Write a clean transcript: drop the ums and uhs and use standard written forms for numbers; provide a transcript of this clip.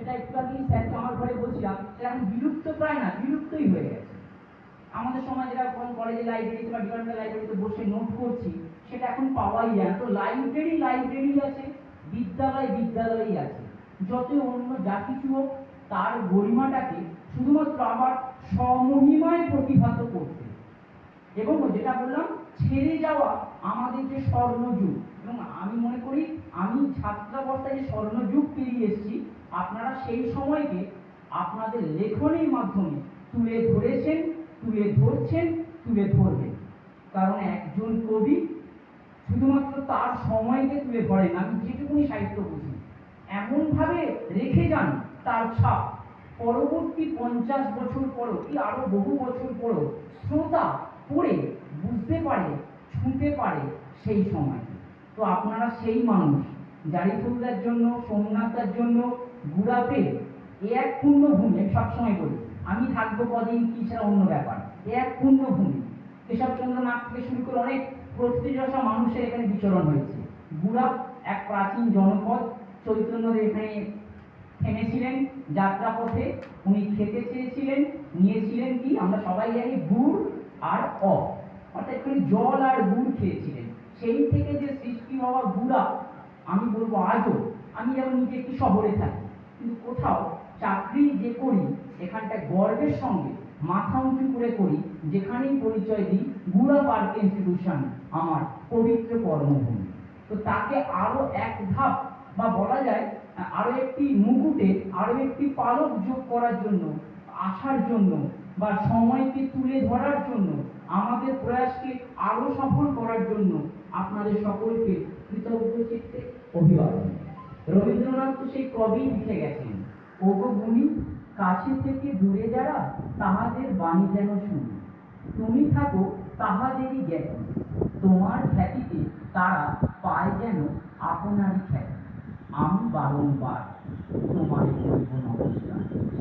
যেটা একটু আগেই স্যারকে আমার ঘরে বলছিলাম, সেটা এখন বিলুপ্ত প্রায় না, বিলুপ্তই হয়ে গেছে। আমাদের সময় যেটা কলেজে লাইব্রেরিতে বা ডিপার্টমেন্টাল লাইব্রেরিতে বসে নোট করছি, সেটা এখন পাওয়াই যায় না। তো লাইব্রেরি আছে, বিদ্যালয়ই আছে। যত অন্য যা কিছু হোক, তার গরিমাটাকে শুধুমাত্র আবার স্বমহিমায় প্রতিভাত করতে, এবং যেটা বললাম ছেড়ে যাওয়া আমাদের যে স্বর্ণযুগ, এবং আমি মনে করি আমি ছাত্রাবস্থায় যে স্বর্ণযুগ পেরিয়ে এসেছি, আপনারা সেই সময়কে আপনাদের লেখনীর মাধ্যমে তুলে ধরেছেন, তুলে ধরছেন, তুলে ধরবেন। কারণ একজন কবি শুধুমাত্র তার সময়কে তুলে ধরেন, আমি যেটুকুনি সাহিত্য বুঝি, এমনভাবে রেখে যান তার ছাপ, পরবর্তী 50 বছর পরও কি আরো বহু বছর পরও শ্রোতা পড়ে বুঝতে পারে, ছুঁতে পারে সেই সময়। তো আপনারা সেই মানুষ। জারিফুলদার জন্য, সোমনাথদার জন্য গুড়াপে এক পূর্ণভূমি, আমি সবসময় বলি আমি থাকবো কদিন কি সেটা অন্য ব্যাপার, এক পূর্ণভূমি। কেশবচন্দ্র নাথ থেকে শুরু করে অনেক প্রতিযশা মানুষের এখানে বিচরণ হয়েছে। গুড়াপ এক প্রাচীন জনপদ, চৈতন্যদেব এখানে থেমেছিলেন যাত্রাপথে, উনি খেতে চেয়েছিলেন, নিয়েছিলেন কি আমরা সবাই জানি গুড় আর অর্থাৎ এখানে জল আর গুড় খেয়েছিলেন। সেই থেকে যে সৃষ্টি হওয়া গুড়া, আমি বলবো আজও, আমি যেমন নিজে একটি শহরে থাকি, কিন্তু কোথাও চাকরি যে করি এখানটায় গর্বের সঙ্গে মাথা উঁচু করে করি, যেখানেই পরিচয় দিই গুড়া পার্ক ইনস্টিটিউশন আমার পবিত্র কর্মভূমি। তো তাকে আরো এক ধাপ বা বলা যায় আরো একটি মুকুটে, আরো একটি পালক যোগ করার জন্য, আসার জন্য বা সময়কে তুলে ধরার জন্য, আমাদের প্রয়াসকে আরো সফল করার জন্য আপনাদের সকলকে কৃতজ্ঞ চিত্তে অভিবাদন। রবীন্দ্রনাথ তো সেই কবেই লিখে গেছেন, ওগো গুণী কাছে থেকে দূরে যারা তাহাদের বাণী যেন শুনি, তুমি থাকো তাহাদেরই জ্ঞাতি, তোমার খ্যাতিতে তারা পায় যেন আপনারই খ্যাতি। আমি বারংবার তোমায় বলব নমস্কার।